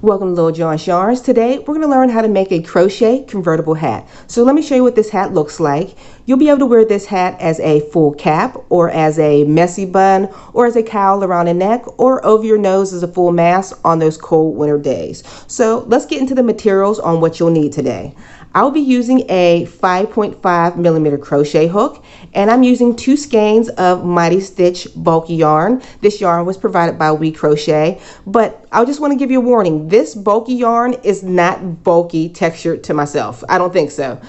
Welcome to Little John's Yarns. Today we're going to learn how to make a crochet convertible hat. So let me show you what this hat looks like. You'll be able to wear this hat as a full cap, or as a messy bun, or as a cowl around the neck, or over your nose as a full mask on those cold winter days. So let's get into the materials on what you'll need today. I'll be using a 5.5mm crochet hook, and I'm using 2 skeins of Mighty Stitch bulky yarn. This yarn was provided by We Crochet, but I just want to give you a warning. This bulky yarn is not bulky textured to myself. I don't think so.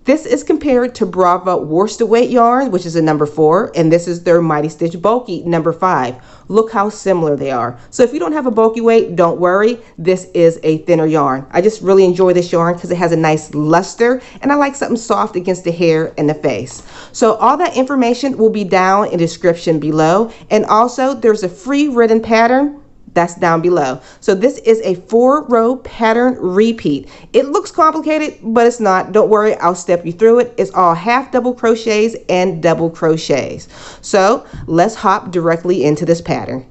This is compared to Brava worsted weight yarn, which is a number 4, and this is their Mighty Stitch bulky number 5. Look how similar they are. So if you don't have a bulky weight, don't worry. This is a thinner yarn. I just really enjoy this yarn because it has a nice luster, and I like something soft against the hair and the face. So all that information will be down in the description below, and also there's a free written pattern that's down below. So this is a 4-row pattern repeat. It looks complicated, but it's not. Don't worry, I'll step you through it. It's all half double crochets and double crochets. So let's hop directly into this pattern.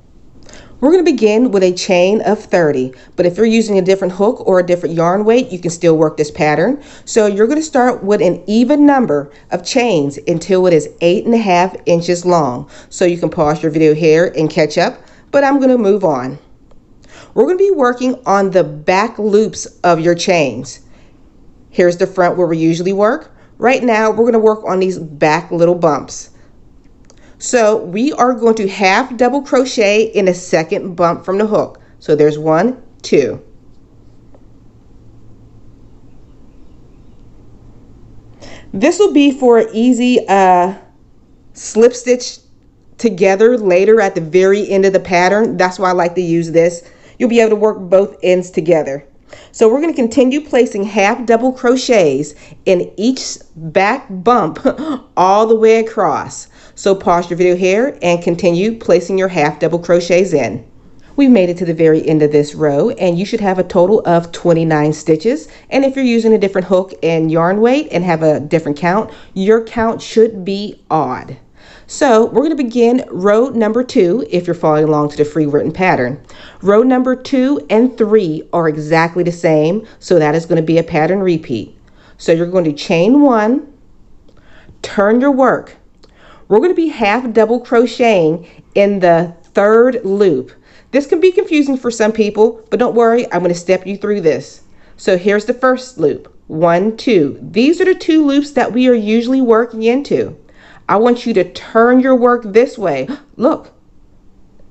We're going to begin with a chain of 30, but if you're using a different hook or a different yarn weight, you can still work this pattern. So you're going to start with an even number of chains until it is 8.5 inches long. So you can pause your video here and catch up, but I'm going to move on. We're going to be working on the back loops of your chains. Here's the front where we usually work. Right now, we're going to work on these back little bumps. So we are going to half double crochet in a second bump from the hook. So there's 1, 2. This will be for an easy slip stitch together later at the very end of the pattern. That's why I like to use this. You'll be able to work both ends together. So we're going to continue placing half double crochets in each back bump all the way across. So pause your video here and continue placing your half double crochets in. We've made it to the very end of this row, and you should have a total of 29 stitches. And if you're using a different hook and yarn weight and have a different count, your count should be odd. So we're going to begin row number 2 if you're following along to the free written pattern. Row number 2 and 3 are exactly the same, so that is going to be a pattern repeat. So you're going to chain 1, turn your work. We're going to be half double crocheting in the 3rd loop. This can be confusing for some people, but don't worry, I'm going to step you through this. So here's the first loop, 1, 2. These are the 2 loops that we are usually working into. I want you to turn your work this way. Look,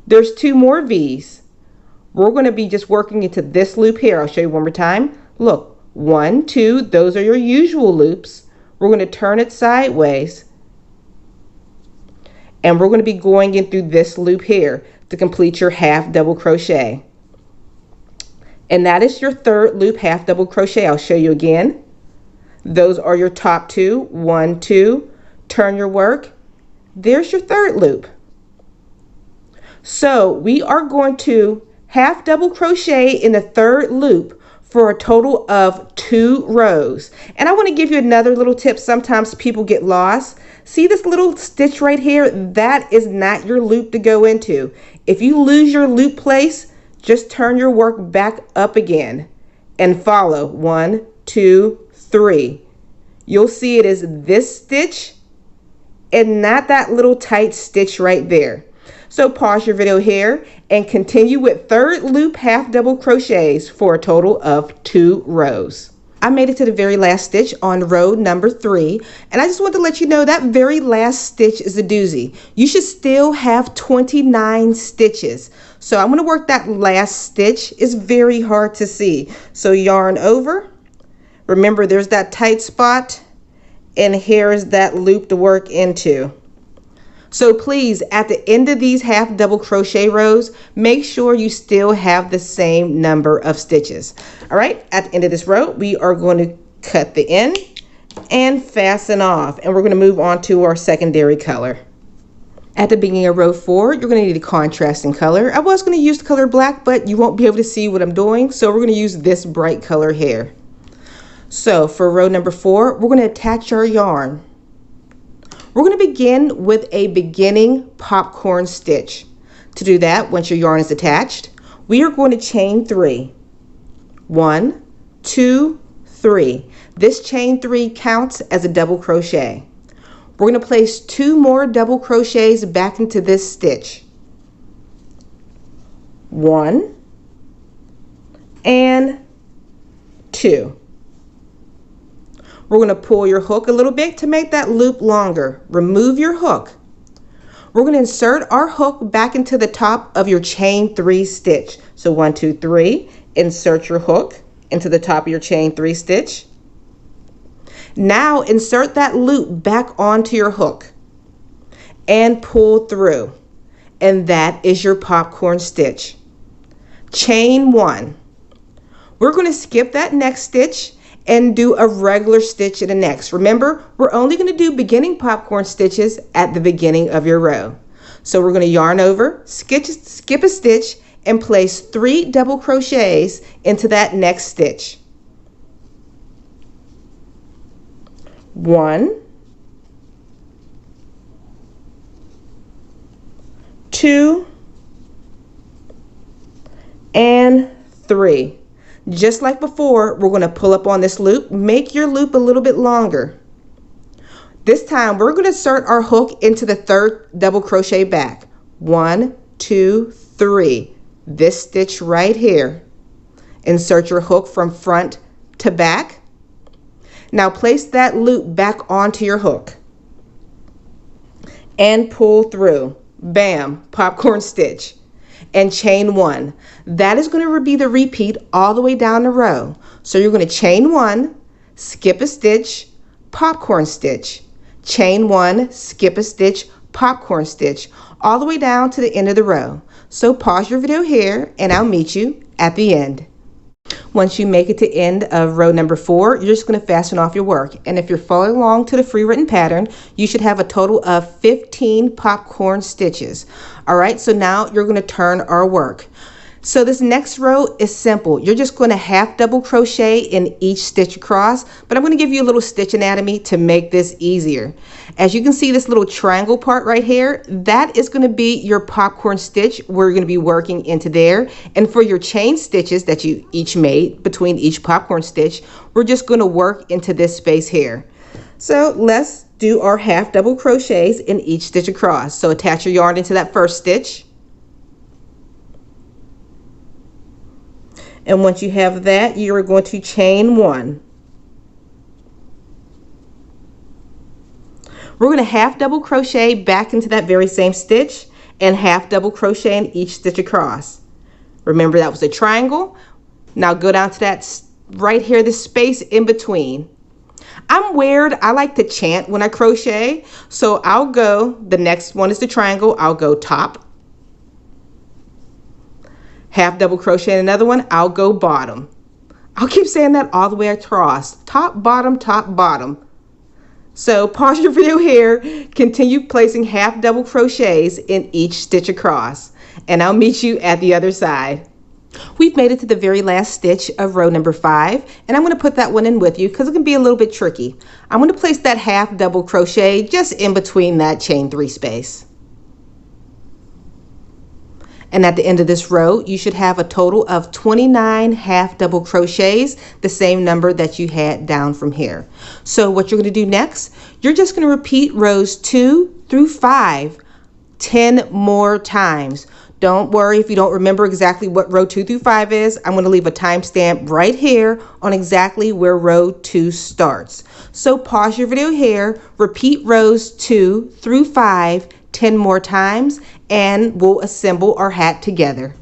there's 2 more V's. We're going to be just working into this loop here. I'll show you one more time. Look, 1, 2, those are your usual loops. We're going to turn it sideways. And we're going to be going in through this loop here to complete your half double crochet. And that is your 3rd loop half double crochet. I'll show you again. Those are your top 2, 1, 2. Turn your work. There's your 3rd loop. So we are going to half double crochet in the 3rd loop for a total of 2 rows. And I want to give you another little tip. Sometimes people get lost. See this little stitch right here? That is not your loop to go into. If you lose your loop place, just turn your work back up again and follow 1, 2, 3. You'll see it is this stitch and not that little tight stitch right there. So pause your video here and continue with 3rd loop half double crochets for a total of 2 rows. I made it to the very last stitch on row number 3, and I just want to let you know that very last stitch is a doozy. You should still have 29 stitches. So I'm going to work that last stitch. It's very hard to see. So yarn over. Remember, there's that tight spot, and here's that loop to work into. So please, at the end of these half double crochet rows, make sure you still have the same number of stitches. All right, at the end of this row, we are going to cut the end and fasten off, and we're going to move on to our secondary color. At the beginning of row 4, you're going to need a contrasting color. I was going to use the color black, but you won't be able to see what I'm doing, so we're going to use this bright color here. So for row number 4, we're going to attach our yarn. We're going to begin with a beginning popcorn stitch. To do that, once your yarn is attached, we are going to chain 3. 1, 2, 3. This chain 3 counts as a double crochet. We're going to place 2 more double crochets back into this stitch. 1 and 2. We're going to pull your hook a little bit to make that loop longer. Remove your hook. We're going to insert our hook back into the top of your chain 3 stitch. So 1, 2, 3. Insert your hook into the top of your chain 3 stitch. Now insert that loop back onto your hook and pull through. And that is your popcorn stitch. Chain 1. We're going to skip that next stitch and do a regular stitch in the next. Remember, we're only going to do beginning popcorn stitches at the beginning of your row. So we're going to yarn over, skip a stitch, and place 3 double crochets into that next stitch. 1, 2, and 3. Just like before, we're going to pull up on this loop. Make your loop a little bit longer. This time, we're going to insert our hook into the 3rd double crochet back. 1, 2, 3. This stitch right here. Insert your hook from front to back. Now place that loop back onto your hook and pull through. Bam, popcorn stitch. And chain 1. That is going to be the repeat all the way down the row. So you're going to chain 1, skip a stitch, popcorn stitch, chain 1, skip a stitch, popcorn stitch, all the way down to the end of the row. So pause your video here and I'll meet you at the end. Once you make it to end of row number 4, you're just going to fasten off your work. And if you're following along to the free written pattern, you should have a total of 15 popcorn stitches. All right, so now you're going to turn our work. So this next row is simple. You're just going to half double crochet in each stitch across, but I'm going to give you a little stitch anatomy to make this easier. As you can see, this little triangle part right here, that is going to be your popcorn stitch. We're going to be working into there. And for your chain stitches that you each made between each popcorn stitch, we're just going to work into this space here. So let's do our half double crochets in each stitch across. So attach your yarn into that first stitch. And once you have that, you're going to chain 1. We're going to half double crochet back into that very same stitch and half double crochet in each stitch across. Remember, that was a triangle. Now go down to that right here, the space in between. I'm weird. I like to chant when I crochet. So I'll go, the next one is the triangle. I'll go top, half double crochet in another one, I'll go bottom. I'll keep saying that all the way across. Top, bottom, top, bottom. So pause your video here, continue placing half double crochets in each stitch across, and I'll meet you at the other side. We've made it to the very last stitch of row number 5, and I'm going to put that one in with you because it can be a little bit tricky. I'm going to place that half double crochet just in between that chain 3 space. And at the end of this row, you should have a total of 29 half double crochets, the same number that you had down from here. So what you're going to do next, you're just going to repeat rows 2 through 5 10 more times. Don't worry if you don't remember exactly what row 2 through 5 is. I'm going to leave a timestamp right here on exactly where row 2 starts. So pause your video here, repeat rows 2 through 5 10 more times, and we'll assemble our hat together.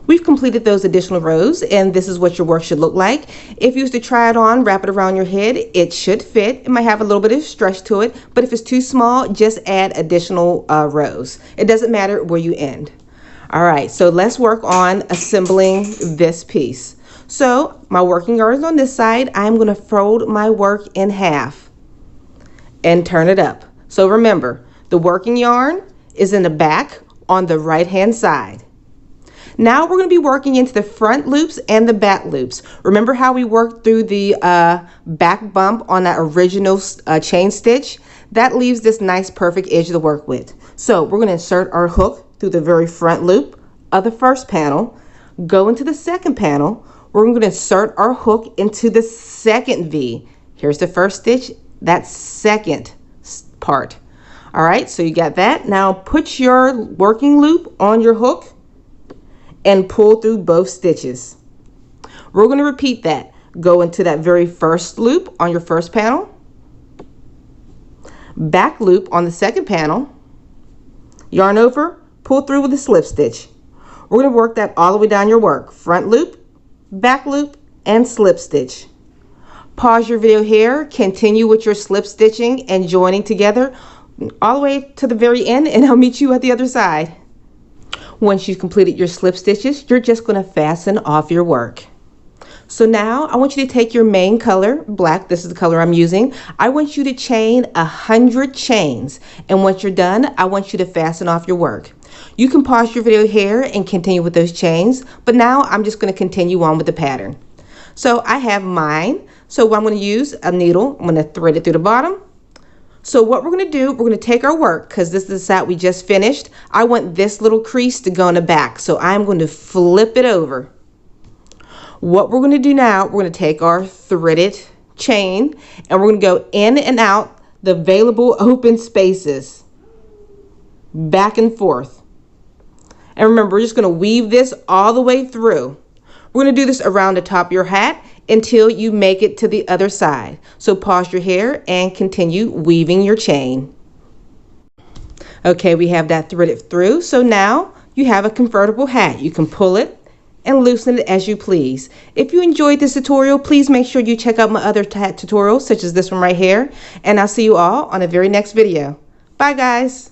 We've completed those additional rows, and this is what your work should look like. If you was to try it on, wrap it around your head, it should fit. It might have a little bit of stretch to it, but if it's too small, just add additional rows. It doesn't matter where you end. All right, so let's work on assembling this piece. So my working yarn is on this side. I'm going to fold my work in half and turn it up. So remember, the working yarn is in the back on the right hand side. Now we're going to be working into the front loops and the back loops. Remember how we worked through the back bump on that original chain stitch? That leaves this nice perfect edge to work with. So we're going to insert our hook through the very front loop of the first panel, go into the second panel. we're going to insert our hook into the second V. Here's the first stitch, that second part. All right, so you got that. Now put your working loop on your hook and pull through both stitches. We're going to repeat that. Go into that very first loop on your first panel, back loop on the second panel, yarn over, pull through with a slip stitch. We're going to work that all the way down your work. Front loop, back loop, and slip stitch. Pause your video here, continue with your slip stitching and joining together all the way to the very end, and I'll meet you at the other side. Once you've completed your slip stitches, you're just going to fasten off your work. So now I want you to take your main color, black, this is the color I'm using. I want you to chain 100 chains, and once you're done, I want you to fasten off your work. You can pause your video here and continue with those chains, but now I'm just going to continue on with the pattern. So I have mine, so I'm going to use a needle, I'm going to thread it through the bottom. So what we're going to do, we're going to take our work, because this is the side we just finished. I want this little crease to go in the back, so I'm going to flip it over. What we're going to do now, we're going to take our threaded chain and we're going to go in and out the available open spaces, back and forth. And remember, we're just going to weave this all the way through. We're going to do this around the top of your hat until you make it to the other side. So pause your hair and continue weaving your chain. Okay, we have that threaded through. So now you have a convertible hat. You can pull it and loosen it as you please. If you enjoyed this tutorial, please make sure you check out my other hat tutorials, such as this one right here. And I'll see you all on the very next video. Bye, guys.